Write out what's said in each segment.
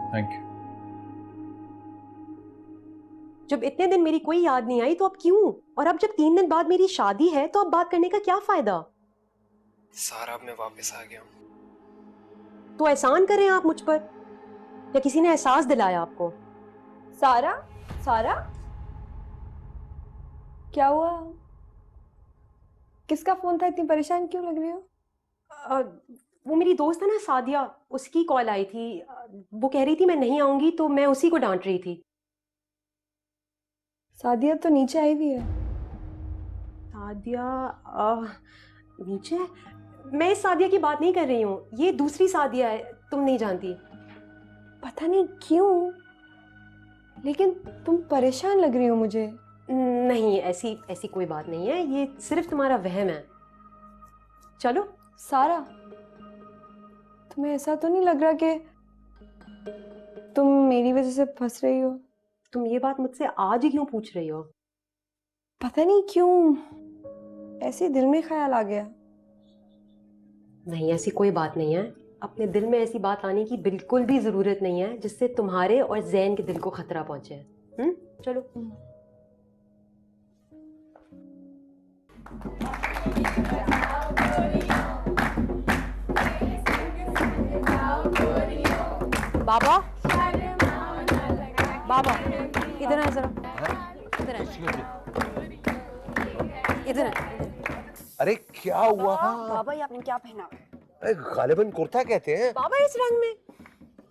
Thank you. जब इतने दिन मेरी कोई याद नहीं आई तो अब क्यों? और अब जब 3 दिन बाद मेरी शादी है तो अब बात करने का क्या फायदा? सारा, अब मैं वापस आ गया हूँ। तो एहसान करें आप मुझ पर, या किसी ने एहसास दिलाया आपको? सारा, सारा क्या हुआ? किसका फोन था? इतनी परेशान क्यों लग रही हो? वो मेरी दोस्त है ना सादिया, उसकी कॉल आई थी। वो कह रही थी मैं नहीं आऊंगी, तो मैं उसी को डांट रही थी। सादिया तो नीचे आई हुई है। सादिया नीचे? मैं इस सादिया की बात नहीं कर रही हूँ, ये दूसरी सादिया है, तुम नहीं जानती। पता नहीं क्यों, लेकिन तुम परेशान लग रही हो मुझे। नहीं, ऐसी ऐसी कोई बात नहीं है, ये सिर्फ तुम्हारा वहम है। चलो। सारा, तुम्हें ऐसा तो नहीं लग रहा कि तुम मेरी वजह से फंस रही हो? तुम ये बात मुझसे आज ही क्यों पूछ रही हो? पता नहीं क्यों, ऐसे दिल में ख्याल आ गया। नहीं, ऐसी कोई बात नहीं है। अपने दिल में ऐसी बात आने की बिल्कुल भी जरूरत नहीं है जिससे तुम्हारे और जैन के दिल को खतरा पहुंचे। चलो। बाबा, बाबा इधर है जरा। इधर है, इधर है। अरे क्या हुआ? बाबा ये आपने क्या पहना? अरे गालिबन कुर्ता कहते हैं। बाबा इस रंग में?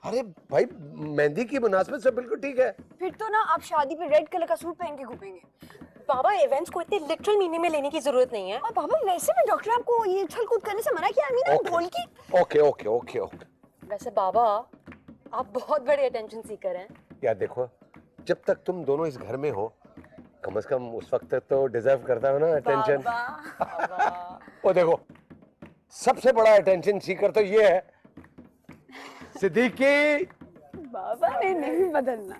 अरे भाई, मेहंदी की मुनासबत से बिल्कुल ठीक है। फिर तो ना आप शादी पे रेड कलर का सूट पहन के घूमेंगे। बाबा, इवेंट्स को इतने लिटरल मीनिंग में लेने की जरूरत नहीं है। और बाबा वैसे भी डॉक्टर आपको ये उछल कूद करने से मना किया नहीं ना, ढोल की। Okay okay okay okay. वैसे बाबा, आप बहुत बड़े अटेंशन सीकर हैं। यार देखो, जब तक तुम दोनों इस घर में हो, कम से कम उस वक्त तक तो डिजर्व करता हो ना अटेंशन। वो देखो, सबसे बड़ा अटेंशन सीकर तो ये है सिद्दीकी। बाबा ने नहीं बदलना।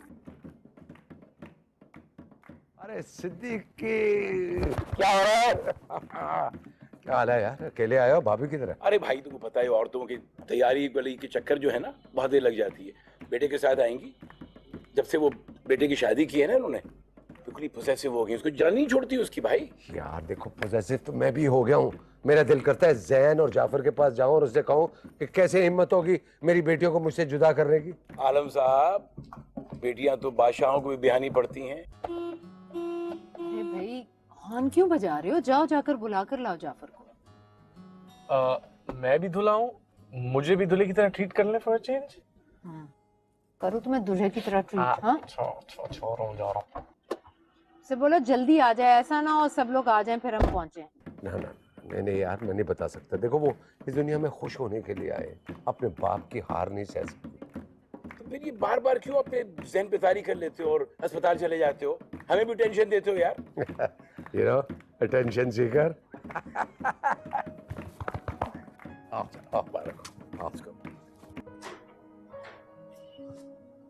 अरे सिद्दीकी, क्या हो रहा है? क्या हाल है यार? अकेले आए हो? भाभी की तरह? अरे भाई, तुमको पता है औरतों की तैयारी वाली के चक्कर जो है ना, बहुत देर लग जाती है। बेटे के साथ आएंगी। जब से वो बेटे की शादी की है ना इन्होंने, बिल्कुल पोसेसिव हो गई, उसको जान नहीं छोड़ती उसकी। भाई यार देखो, पोसेसिव तो मैं भी हो गया हूँ। मेरा दिल करता है जैन और जाफर के पास जाऊं और उससे कहूं कि कैसे हिम्मत होगी मेरी बेटियों को मुझसे जुदा करने की। आलम साहब, बेटियां तो बादशाहों को भी बिहानी पड़ती हैं। अरे भाई, हॉर्न क्यों बजा रहे हो? जाओ जाकर बुला कर लाओ जाफर को। मैं भी धुला हूँ, मुझे भी दूल्हे की तरह ट्रीट कर ले फॉर चेंज। करूँ तुम्हें दूल्हे की तरह ट्रीट? हाँ, छोड़ रहा हूँ, जा रहा हूँ। से बोलो जल्दी आ जाए, ऐसा ना हो सब लोग आ जाएं फिर हम पहुंचे। ना ना, नहीं यार, मैं नहीं बता सकता। देखो, वो इस दुनिया में खुश होने के लिए आए, अपने बाप की हार नहीं सह सकते। तो फिर ये बार बार क्यों अपने जहन पे तारी कर लेते हो और अस्पताल चले जाते हो? हमें भी टेंशन देते हो यार। You know, attention seeker.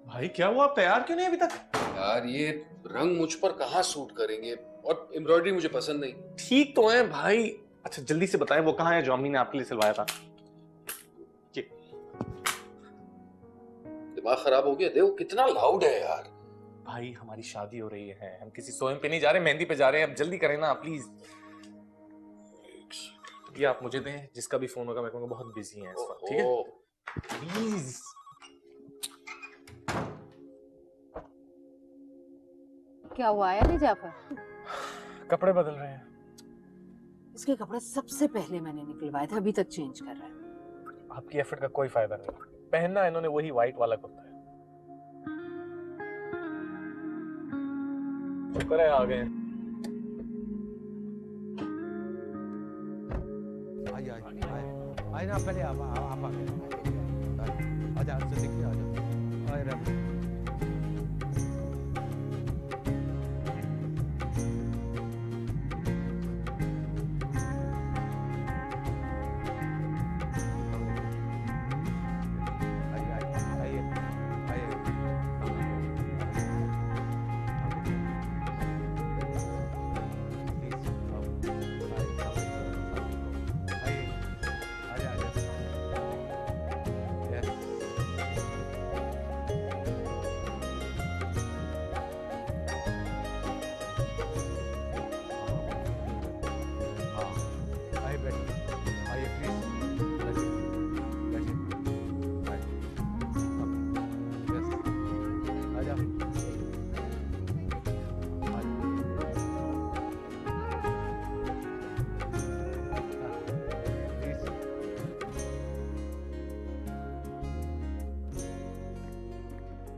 भाई क्या हुआ? आप तैयार क्यों नहीं अभी तक? यार ये रंग मुझ पर कहाँ सूट करेंगे, और एम्ब्रॉयडरी मुझे पसंद नहीं। ठीक तो है भाई। अच्छा जल्दी से बताएं वो कहाँ है जो अम्मी ने आपके लिए सिलवाया था? ये दिमाग खराब हो गया, देखो कितना लाउड है यार। भाई हमारी शादी हो रही है, हम किसी सोएम पे नहीं जा रहे, मेहंदी पे जा रहे हैं। अब जल्दी करें ना प्लीज। ये आप मुझे दें, जिसका भी फोन होगा मैं कहूँगा बहुत बिजी हैं इस वक्त, ठीक है? प्लीज। क्या हुआ, आया नहीं जाफर? कपड़े बदल रहे हैं। इसके कपड़े सबसे पहले मैंने निकलवाए थे, अभी तक चेंज कर रहा है। आपकी एफर्ट का कोई फायदा नहीं, पहनना इन्होंने वही व्हाइट वाला कुर्ता है। शुक्र है आ गए। आए ना, पहले आप आ गए। आजा सिद्दीकी, आजा। आए रे।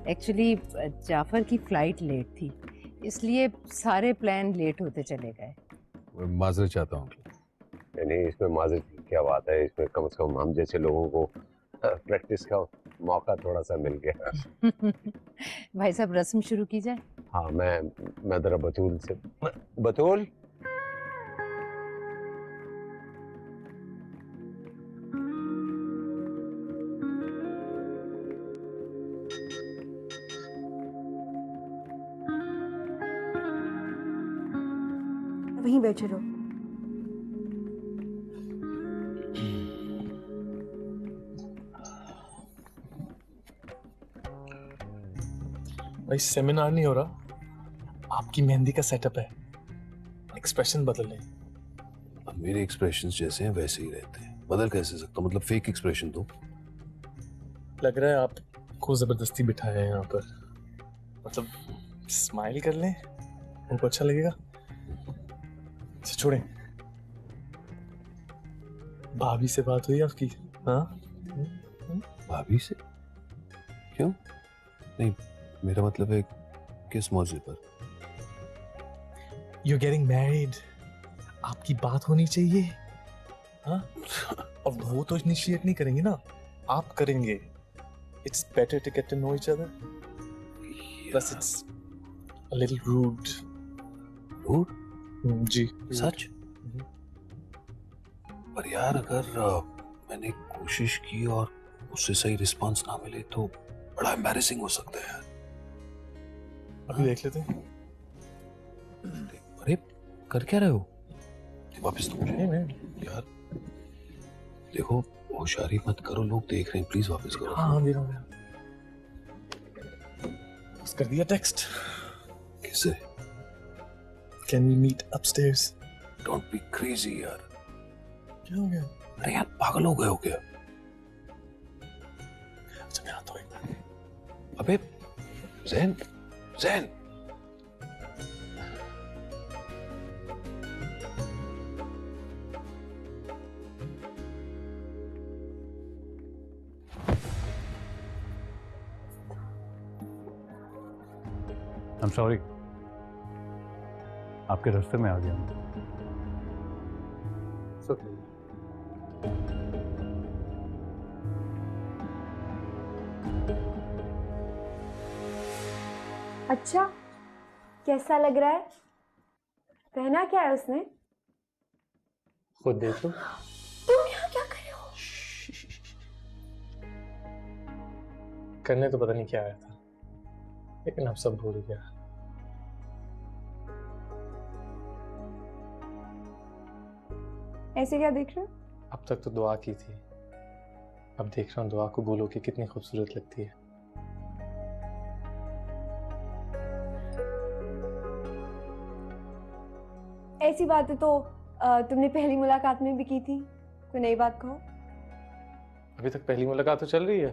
एक्चुअली जाफर की फ्लाइट लेट थी, इसलिए सारे प्लान लेट होते चले गए। माजरत चाहता हूँ। नहीं, इसमें माजरत की क्या बात है, इसमें कम से कम हम जैसे लोगों को प्रैक्टिस का मौका थोड़ा सा मिल गया। भाई साहब रस्म शुरू की जाए। हाँ, मैं जरा बतूल से। बतूल, वहीं बैठे रहो। भाई सेमिनार नहीं हो रहा, आपकी मेहंदी का सेटअप है, एक्सप्रेशन बदल लें। अब मेरे एक्सप्रेशंस जैसे हैं वैसे ही रहते हैं, बदल कैसे सकता हूँ? मतलब फेक एक्सप्रेशन दो। लग रहा है आपको जबरदस्ती बिठाया है यहाँ पर, मतलब स्माइल कर लें, उनको अच्छा लगेगा। अच्छा छोड़ें, भाभी से बात हुई आपकी? हाँ, भाभी से? क्यों? नहीं, मेरा मतलब है किस मौजू पर? You're getting married, आपकी बात होनी चाहिए। हाँ, अब वो तो इनिशिएट नहीं करेंगे ना, आप करेंगे। It's better to get to know each other. Plus it's a little rude. Rude? जी। सच? पर यार अगर मैंने कोशिश की और उससे सही रिस्पांस ना मिले तो बड़ा एम्बैरेसिंग हो सकता है यार। अभी देख लेते हैं। अरे कर क्या रहे हो? वापस तो मुझे नहीं मैं यार देखो, होशियारी मत करो, लोग देख रहे हैं, प्लीज वापस करो। हाँ दे रहा हूँ। बस कर दिया टेक्स्ट। किससे? Can we meet upstairs? Don't be crazy यार। क्या हो गया? अरे यार पागल हो गए हो क्या? अच्छा मैं आता हूँ एक बार। अबे जैन, जैन I'm sorry, आपके रास्ते में आ गया हूँ। अच्छा, कैसा लग रहा है? पहना क्या है उसने? खुद देख लो। तुम यहाँ क्या कर रहे हो? करने तो पता नहीं क्या आया था, लेकिन अब सब भूल गया। ऐसे क्या देख रहे हो? अब तक तो दुआ की थी, अब देख रहा हूँ दुआ को बोलो कि कितनी खूबसूरत लगती है। ऐसी बातें तो तुमने पहली मुलाकात में भी की थी। कोई नई बात कहो। अभी तक पहली मुलाकात तो चल रही है,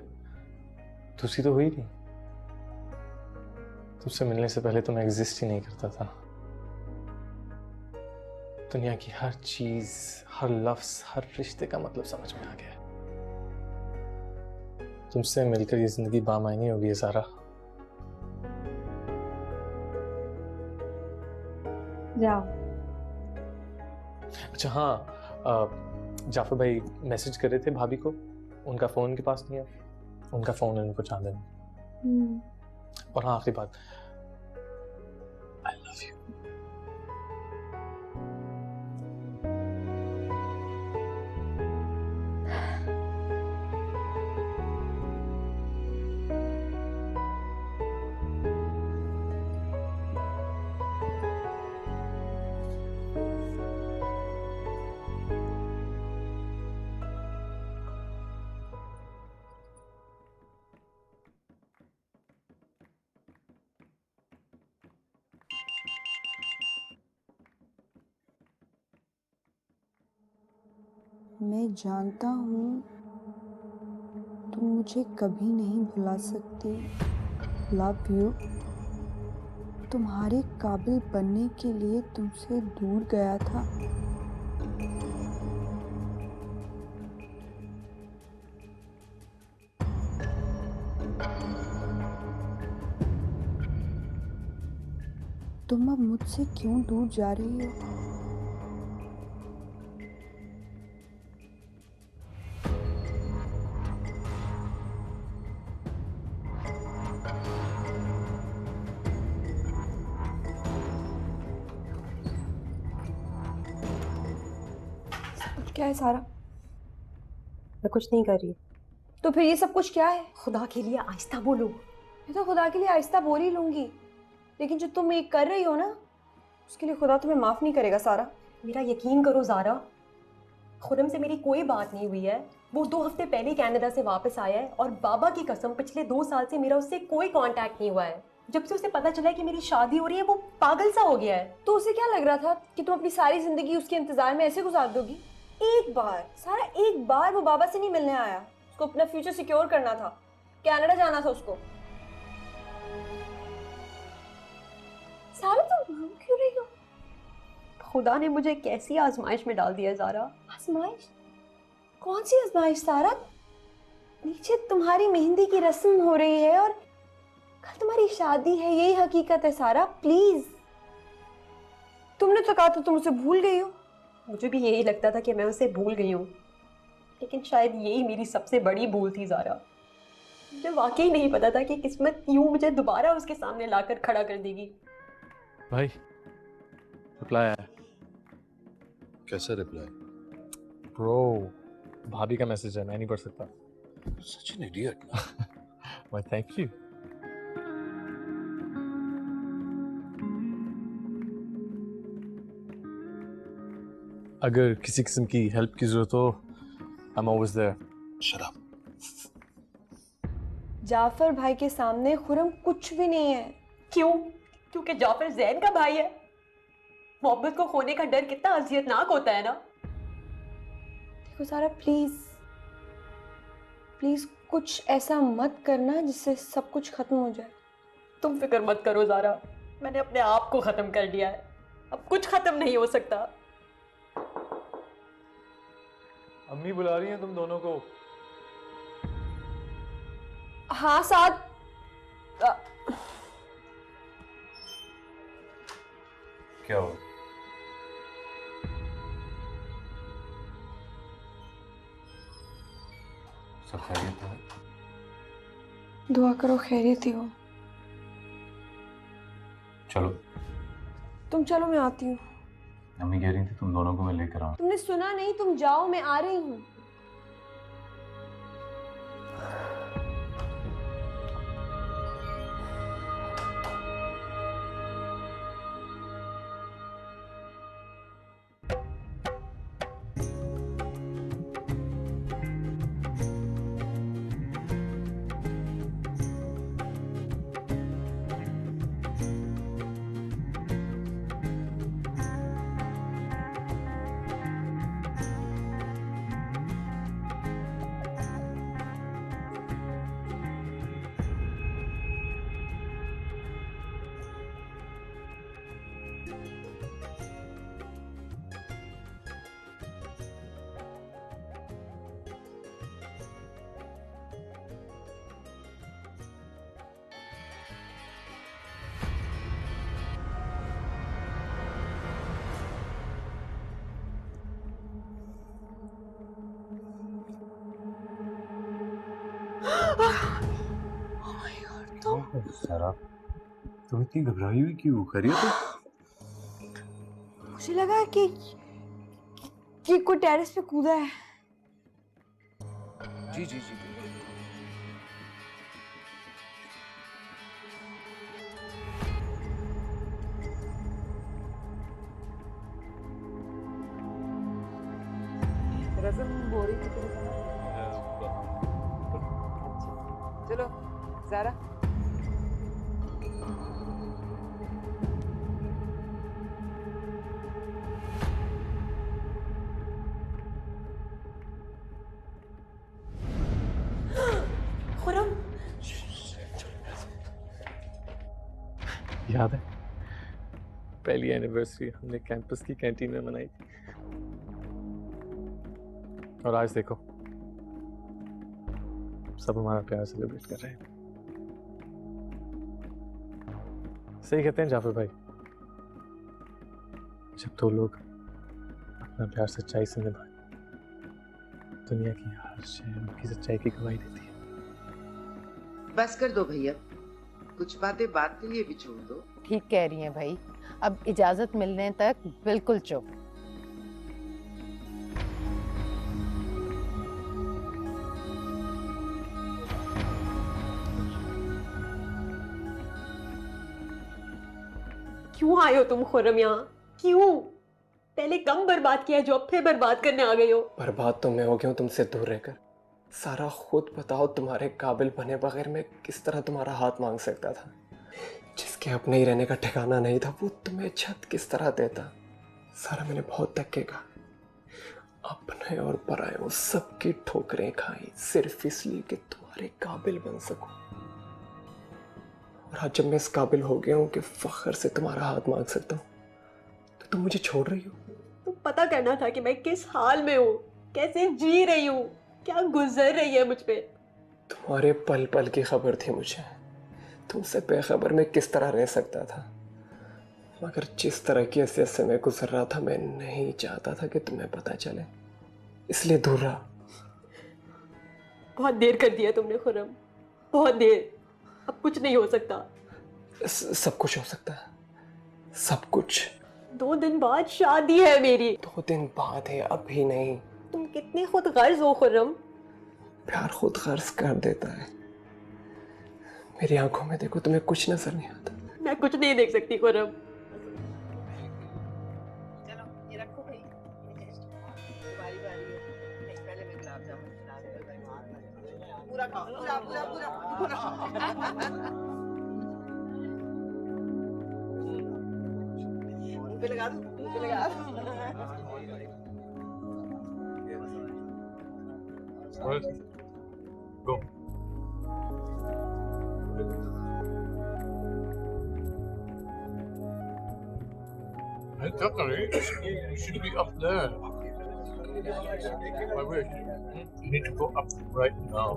दूसरी तो हुई नहीं। तुझसे मिलने से पहले तो मैं एग्जिस्ट ही नहीं करता था। दुनिया की हर चीज, हर लफ्ज, हर रिश्ते का मतलब समझ में आ गया। तुमसे मिलकर ये जिंदगी बामायनी हो गई है सारा। जाओ। अच्छा हाँ, जाफर भाई मैसेज कर रहे थे भाभी को, उनका फोन उनके पास नहीं है, उनका फोन उनको पहुंचा देना। और हाँ आखिरी बात, I love you। मैं जानता हूँ तुम मुझे कभी नहीं भुला सकती। Love you. तुम्हारे काबिल बनने के लिए तुमसे दूर गया था। तुम अब मुझसे क्यों दूर जा रही हो? क्या है सारा? मैं कुछ नहीं कर रही। तो फिर ये सब कुछ क्या है? खुदा के लिए आहिस्ता बोलो। मैं तो खुदा के लिए आहिस्ता बोल ही लूंगी, लेकिन जो तुम ये कर रही हो ना, उसके लिए खुदा तुम्हें माफ नहीं करेगा सारा। मेरा यकीन करो ज़ारा, खुरम से मेरी कोई बात नहीं हुई है। वो 2 हफ्ते पहले कनाडा से वापस आया है और बाबा की कसम पिछले 2 साल से मेरा उससे कोई कांटेक्ट नहीं हुआ है। जब से उसे पता चला है कि मेरी शादी हो रही है वो पागल सा हो गया है। तो उसे क्या लग रहा था कि तुम अपनी सारी जिंदगी उसके इंतजार में ऐसे गुजार दोगी? एक बार सारा, एक बार वो बाबा से नहीं मिलने आया। उसको अपना फ्यूचर सिक्योर करना था, कनाडा जाना था उसको। सारा तुम रो क्यों रही हो? खुदा ने मुझे कैसी आजमाइश में डाल दिया ज़ारा। आजमाइश? कौन सी आजमाइश सारा? नीचे तुम्हारी मेहंदी की रस्म हो रही है और कल तुम्हारी शादी है, यही हकीकत है सारा। प्लीज, तुमने तो कहा था तुम उसे भूल गई हो। मुझे भी यही लगता था कि मैं उसे भूल गई हूँ, लेकिन शायद यही मेरी सबसे बड़ी भूल थी ज़ारा। मुझे वाकई नहीं पता था कि किस्मत यूं मुझे दोबारा उसके सामने लाकर खड़ा कर देगी। भाई रिप्लाई आया। कैसा रिप्लाई? ब्रो भाभी का मैसेज है, मैं नहीं पढ़ सकता। Such an idiot. Why thank you. अगर किसी किस्म की हेल्प की जरूरत हो, I am always there. Shut up. Jafar भाई के सामने खुरम कुछ भी नहीं है। क्यों? क्योंकि जाफर जैन का भाई है। मोहब्बत को खोने का डर कितना अजियतनाक होता है ना। देखो सारा, प्लीज प्लीज कुछ ऐसा मत करना जिससे सब कुछ खत्म हो जाए। तुम फिक्र मत करो ज़ारा, मैंने अपने आप को खत्म कर दिया है। अब कुछ खत्म नहीं हो सकता। अम्मी बुला रही हैं तुम दोनों को। हाँ साथ। क्या हो? सब खैरियत है? दुआ करो खैरियत ही हो। चलो। तुम चलो, मैं आती हूँ। अम्मी कह रही थी तुम दोनों को मैं लेकर आऊं। तुमने सुना नहीं? तुम जाओ, मैं आ रही हूँ। सारा, तुम इतनी घबराई हुई क्यों? खैरियत है? मुझे लगा कि कोई टेरेस पे कूदा है। जी जी जी। रज़म बोरी की तरह। चलो ज़ारा। खुरम, याद है पहली एनिवर्सरी हमने कैंपस की कैंटीन में मनाई थी, और आज देखो सब हमारा प्यार सेलिब्रेट कर रहे हैं। सही कहते हैं जाफर भाई, जब दो लोग अपना प्यार सच्चाई से निभाए, दुनिया की हर शय उनकी सच्चाई की गवाही देती है। बस कर दो भैया, कुछ बातें बात के लिए भी छोड़ दो। ठीक कह रही हैं भाई, अब इजाजत मिलने तक बिल्कुल चुप। क्यों आए हो तुम खुर्रम यहाँ? क्यों? पहले कम बर्बाद किया जो अब फिर बर्बाद करने आ गई हो। बर्बाद तो मैं हो गया हूँ तुमसे दूर रहकर। सारा खुद बताओ, तुम्हारे काबिल बने बगैर मैं किस तरह तुम्हारा हाथ मांग सकता था? जिसके अपने ही रहने का ठिकाना नहीं था वो तुम्हें छत किस तरह देता? सारा मैंने बहुत धक्के खा, अपने और पराए वो सबकी ठोकरें खाई, सिर्फ इसलिए कि तुम्हारे काबिल बन सकूं। और आज जब मैं इस काबिल हो गया हूं कि फख्र से तुम्हारा हाथ मांग सकता हूं, तो तुम मुझे छोड़ रही हो। तुम पता करना था कि मैं किस हाल में हूँ, कैसे जी रही हूँ, क्या गुजर रही है मुझ पे। तुम्हारे पल पल की खबर थी मुझे, तुमसे बेखबर मैं किस तरह रह सकता था। मगर जिस तरह की हैसियत से मैं गुजर रहा था, मैं नहीं चाहता था कि तुम्हें पता चले, इसलिए दूर रहा। बहुत देर कर दिया तुमने खुर्रम, बहुत देर। अब कुछ नहीं हो सकता। सब कुछ हो सकता है, सब कुछ। 2 दिन बाद शादी है मेरी। 2 दिन बाद है, अभी नहीं। तुम कितने खुद गर्ज हो खुर्रम। प्यार खुद गर्ज कर देता है। मेरी आंखों में देखो, तुम्हें कुछ नजर नहीं आता। मैं कुछ नहीं देख सकती खुर्रम। चलो ये रखो भाई, तुम्हारी बारी है। पहले मैं गुलाब जामुन खिला दूंगा, पूरा खाओ, पूरा पूरा पूरा पूरा। मुंह पे लगा दो, मुंह पे लगा दो। Go. Hey, definitely. You should be up there. Why, wait. You need to go up right now.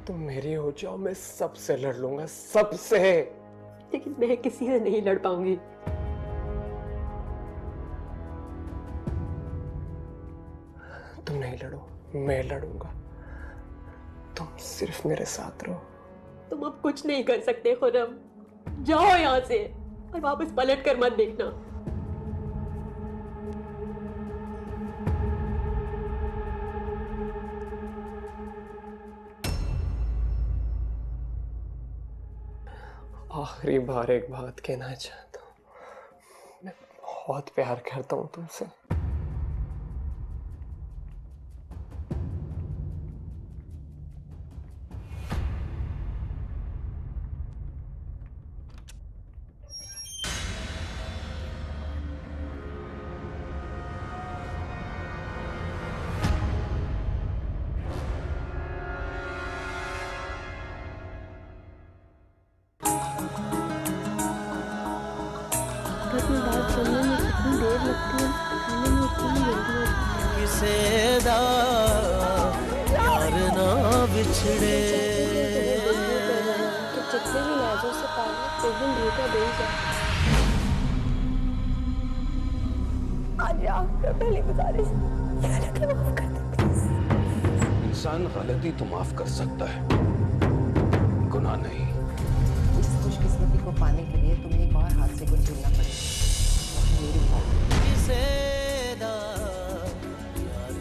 तुम मेरी हो जाओ, मैं सबसे लड़ लूंगा, सबसे। लेकिन मैं किसी से नहीं लड़ पाऊंगी। तुम नहीं लड़ो, मैं लड़ूंगा। तुम सिर्फ मेरे साथ रहो। तुम अब कुछ नहीं कर सकते खुर्रम। जाओ यहाँ से और वापस पलट कर मत देखना। आखिरी बार एक बात कहना चाहता हूँ, मैं बहुत प्यार करता हूँ तुमसे। बात सुनने में कितनी देर लगती है, खाने में इतनी जल्दी होती है। किसे दा यार ना बिछड़े। तो जितने भी लहजों से पाले एक दिन धोखा दे जाए। आज आपका पहली गुजारिश, ये गलती माफ कर दो प्लीज। इंसान गलती तो माफ कर सकता है, गुनाह नहीं। इस खुशकिस्मती को पाने के लिए तुम्हें एक और हादसे को झेलना पड़ेगा। वो है मेरी मौत। जिसे